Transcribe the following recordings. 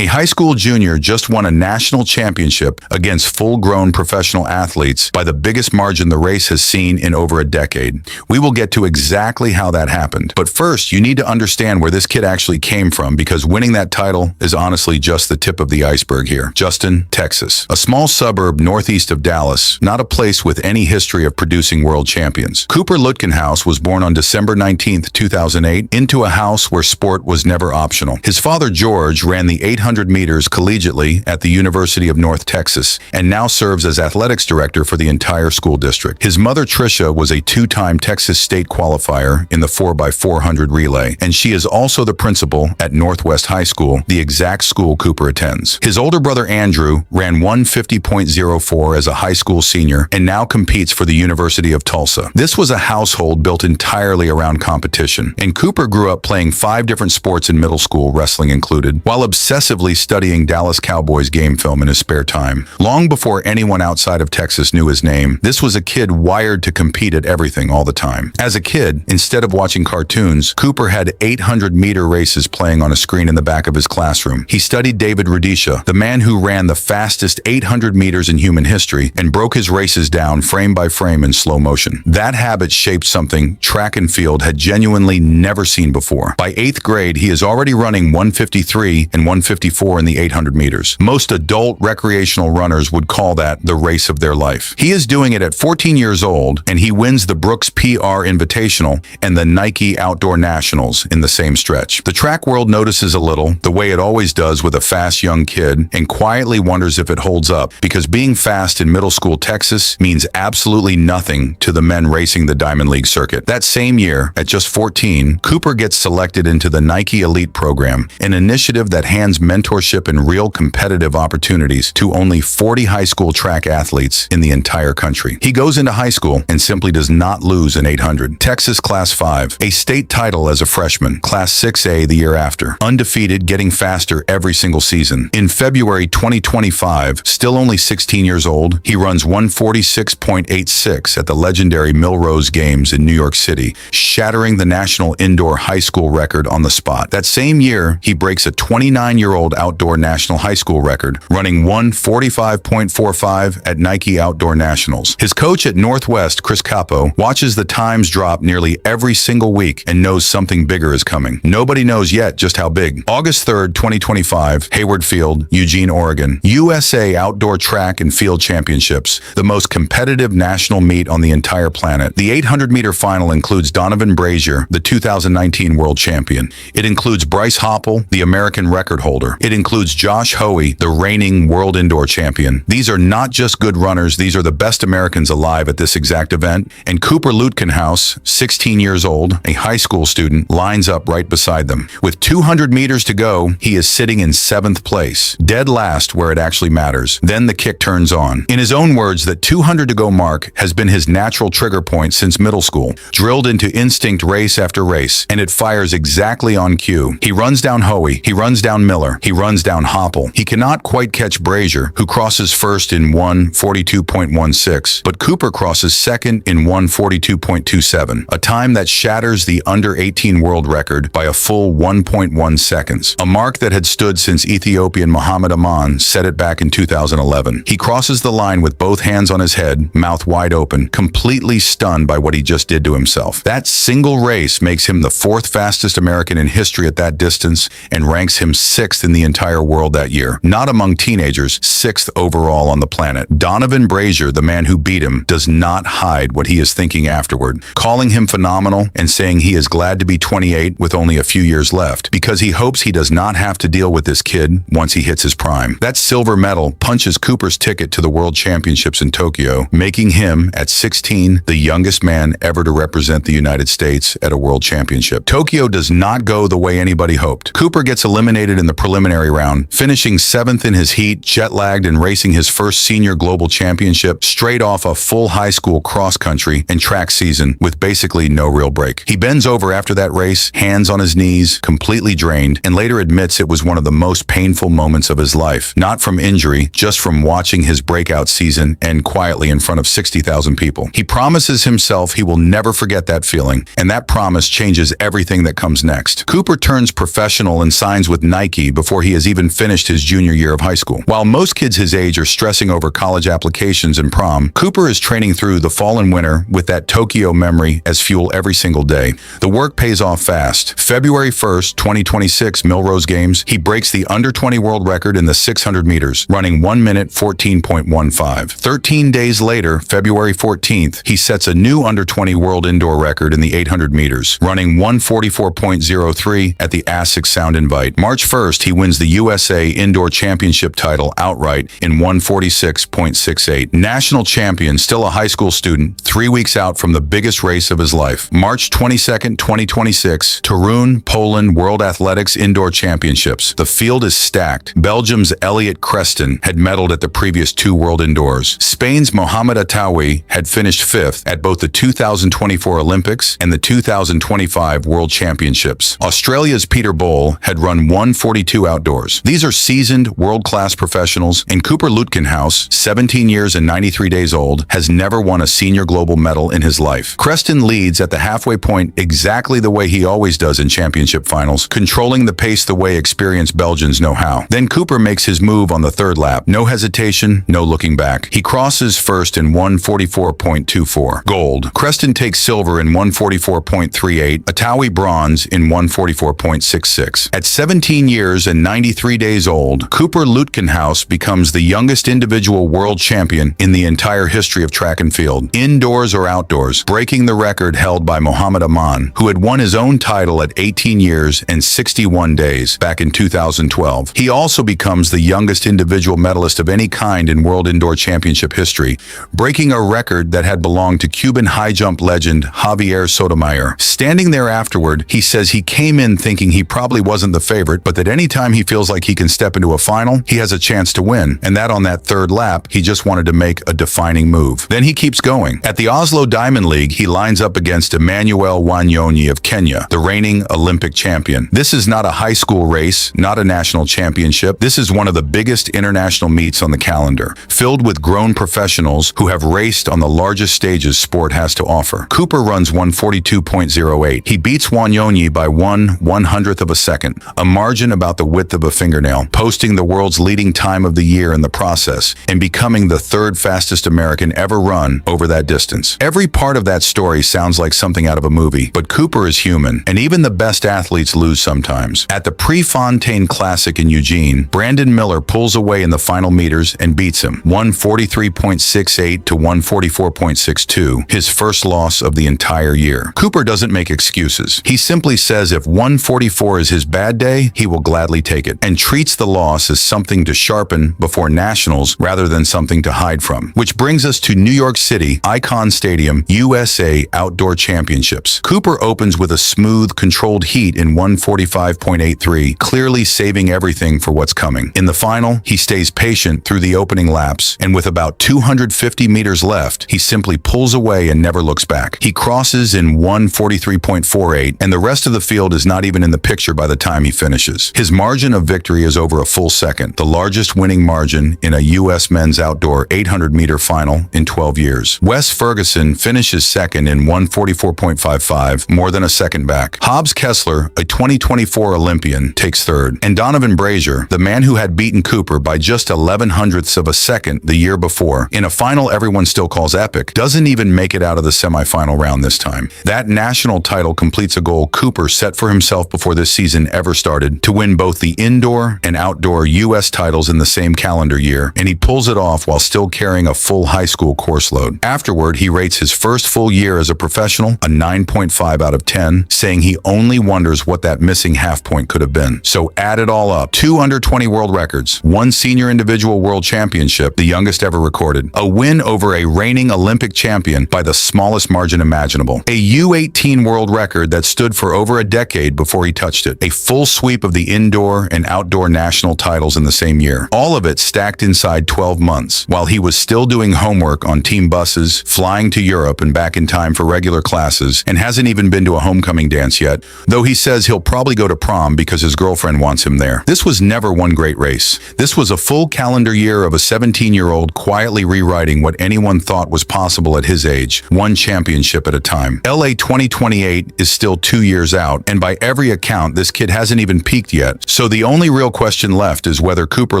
A high school junior just won a national championship against full-grown professional athletes by the biggest margin the race has seen in over a decade. We will get to exactly how that happened. But first, you need to understand where this kid actually came from, because winning that title is honestly just the tip of the iceberg here. Justin, Texas, a small suburb northeast of Dallas, not a place with any history of producing world champions. Cooper Lutkenhaus was born on December 19, 2008, into a house where sport was never optional. His father, George, ran the 800 meters collegiately at the University of North Texas and now serves as athletics director for the entire school district. His mother, Tricia, was a two-time Texas state qualifier in the 4x400 relay, and she is also the principal at Northwest High School, the exact school Cooper attends. His older brother, Andrew, ran 150.04 as a high school senior and now competes for the University of Tulsa. This was a household built entirely around competition, and Cooper grew up playing 5 different sports in middle school, wrestling included, while obsessively studying Dallas Cowboys game film in his spare time. Long before anyone outside of Texas knew his name, this was a kid wired to compete at everything all the time. As a kid, instead of watching cartoons, Cooper had 800-meter races playing on a screen in the back of his classroom. He studied David Rudisha, the man who ran the fastest 800 meters in human history, and broke his races down frame by frame in slow motion. That habit shaped something track and field had genuinely never seen before. By 8th grade, he is already running 153 and 154 in the 800 meters. Most adult recreational runners would call that the race of their life. He is doing it at 14 years old, and he wins the Brooks PR Invitational and the Nike Outdoor Nationals in the same stretch. The track world notices a little, the way it always does with a fast young kid, and quietly wonders if it holds up, because being fast in middle school Texas means absolutely nothing to the men racing the Diamond League circuit. That same year, at just 14, Cooper gets selected into the Nike Elite program, an initiative that hands mentorship and real competitive opportunities to only 40 high school track athletes in the entire country. He goes into high school and simply does not lose an 800. Texas Class 5, a state title as a freshman, Class 6A the year after, undefeated, getting faster every single season. In February 2025, still only 16 years old, he runs 146.86 at the legendary Millrose Games in New York City, shattering the national indoor high school record on the spot. That same year, he breaks a 29-year-old outdoor national high school record, running 145.45 at Nike Outdoor Nationals. His coach at Northwest, Chris Capo, watches the times drop nearly every single week and knows something bigger is coming. Nobody knows yet just how big. August 3rd, 2025, Hayward Field, Eugene, Oregon. USA Outdoor Track and Field Championships, the most competitive national meet on the entire planet. The 800-meter final includes Donovan Brazier, the 2019 world champion. It includes Bryce Hoppel, the American record holder. It includes Josh Hoey, the reigning world indoor champion. These are not just good runners, these are the best Americans alive at this exact event, and Cooper Lutkenhaus, 16 years old, a high school student, lines up right beside them. With 200 meters to go, he is sitting in 7th place, dead last where it actually matters. Then the kick turns on. In his own words, that 200 to go mark has been his natural trigger point since middle school, drilled into instinct race after race, and it fires exactly on cue. He runs down Hoey, he runs down Miller, he runs down Hoppel. He cannot quite catch Brazier, who crosses first in 1:42.16, but Cooper crosses second in 1:42.27, a time that shatters the under-18 world record by a full 1.1 seconds, a mark that had stood since Ethiopian Muhammad Aman set it back in 2011. He crosses the line with both hands on his head, mouth wide open, completely stunned by what he just did to himself. That single race makes him the 4th fastest American in history at that distance and ranks him 6th in the entire world that year. Not among teenagers, 6th overall on the planet. Donovan Brazier, the man who beat him, does not hide what he is thinking afterward, calling him phenomenal and saying he is glad to be 28 with only a few years left, because he hopes he does not have to deal with this kid once he hits his prime. That silver medal punches Cooper's ticket to the World Championships in Tokyo, making him, at 16, the youngest man ever to represent the United States at a World Championship. Tokyo does not go the way anybody hoped. Cooper gets eliminated in the preliminary round, finishing 7th in his heat, jet-lagged and racing his first senior global championship straight off a full high school cross-country and track season with basically no real break. He bends over after that race, hands on his knees, completely drained, and later admits it was one of the most painful moments of his life. Not from injury, just from watching his breakout season end quietly in front of 60,000 people. He promises himself he will never forget that feeling, and that promise changes everything that comes next. Cooper turns professional and signs with Nike before before he has even finished his junior year of high school. While most kids his age are stressing over college applications and prom, Cooper is training through the fall and winter with that Tokyo memory as fuel every single day. The work pays off fast. February 1st, 2026 Millrose Games, he breaks the under-20 world record in the 600 meters, running 1 minute 14.15. 13 days later, February 14th, he sets a new under-20 world indoor record in the 800 meters, running 144.03 at the ASICS Sound Invite. March 1st, he wins the USA Indoor Championship title outright in 146.68. National champion, still a high school student, 3 weeks out from the biggest race of his life. March 22nd, 2026, Torun, Poland World Athletics Indoor Championships. The field is stacked. Belgium's Elliot Creston had medaled at the previous 2 World Indoors. Spain's Mohamed Atawi had finished 5th at both the 2024 Olympics and the 2025 World Championships. Australia's Peter Bowl had run 142 outdoors. These are seasoned, world-class professionals, and Cooper Lutkenhaus, 17 years and 93 days old, has never won a senior global medal in his life. Creston leads at the halfway point exactly the way he always does in championship finals, controlling the pace the way experienced Belgians know how. Then Cooper makes his move on the 3rd lap. No hesitation, no looking back. He crosses first in 144.24. Gold. Creston takes silver in 144.38. Atawi bronze in 144.66. At 17 years and 93 days old, Cooper Lutkenhaus becomes the youngest individual world champion in the entire history of track and field, indoors or outdoors, breaking the record held by Mohamed Aman, who had won his own title at 18 years and 61 days back in 2012. He also becomes the youngest individual medalist of any kind in World Indoor Championship history, breaking a record that had belonged to Cuban high jump legend Javier Sotomayor. Standing there afterward, he says he came in thinking he probably wasn't the favorite, but that anytime he feels like he can step into a final, he has a chance to win, and that on that 3rd lap, he just wanted to make a defining move. Then he keeps going. At the Oslo Diamond League, he lines up against Emmanuel Wanyonyi of Kenya, the reigning Olympic champion. This is not a high school race, not a national championship. This is one of the biggest international meets on the calendar, filled with grown professionals who have raced on the largest stages sport has to offer. Cooper runs 142.08. He beats Wanyonyi by 1/100th of a second, a margin about the width of a fingernail, posting the world's leading time of the year in the process, and becoming the 3rd fastest American ever run over that distance. Every part of that story sounds like something out of a movie, but Cooper is human, and even the best athletes lose sometimes. At the Prefontaine Classic in Eugene, Brandon Miller pulls away in the final meters and beats him, 143.68 to 144.62, his first loss of the entire year. Cooper doesn't make excuses. He simply says if 144 is his bad day, he will gladly take it, and treats the loss as something to sharpen before nationals rather than something to hide from. Which brings us to New York City, Icon Stadium, USA Outdoor Championships. Cooper opens with a smooth, controlled heat in 145.83, clearly saving everything for what's coming. In the final, he stays patient through the opening laps, and with about 250 meters left, he simply pulls away and never looks back. He crosses in 143.48, and the rest of the field is not even in the picture by the time he finishes. His margin of victory is over a full second, the largest winning margin in a U.S. men's outdoor 800-meter final in 12 years. Wes Ferguson finishes second in 144.55, more than a second back. Hobbs Kessler, a 2024 Olympian, takes 3rd, and Donovan Brazier, the man who had beaten Cooper by just 11/100ths of a second the year before, in a final everyone still calls epic, doesn't even make it out of the semifinal round this time. That national title completes a goal Cooper set for himself before this season ever started, to win both the indoor and outdoor U.S. titles in the same calendar year, and he pulls it off while still carrying a full high school course load. Afterward, he rates his first full year as a professional a 9.5 out of 10, saying he only wonders what that missing half point could have been. So add it all up. 2 under-20 world records, 1 senior individual world championship, the youngest ever recorded, a win over a reigning Olympic champion by the smallest margin imaginable, a U18 world record that stood for over a decade before he touched it, a full sweep of the indoor and outdoor national titles in the same year. All of it stacked inside 12 months, while he was still doing homework on team buses, flying to Europe and back in time for regular classes, and hasn't even been to a homecoming dance yet, though he says he'll probably go to prom because his girlfriend wants him there. This was never one great race. This was a full calendar year of a 17-year-old quietly rewriting what anyone thought was possible at his age, one championship at a time. LA 2028 is still 2 years out, and by every account, this kid hasn't even peaked yet, so So the only real question left is whether Cooper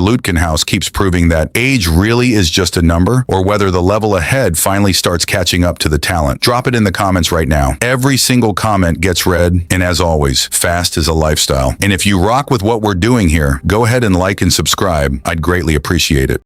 Lutkenhaus keeps proving that age really is just a number, or whether the level ahead finally starts catching up to the talent. Drop it in the comments right now. Every single comment gets read, and as always, fast is a lifestyle. And if you rock with what we're doing here, go ahead and like and subscribe. I'd greatly appreciate it.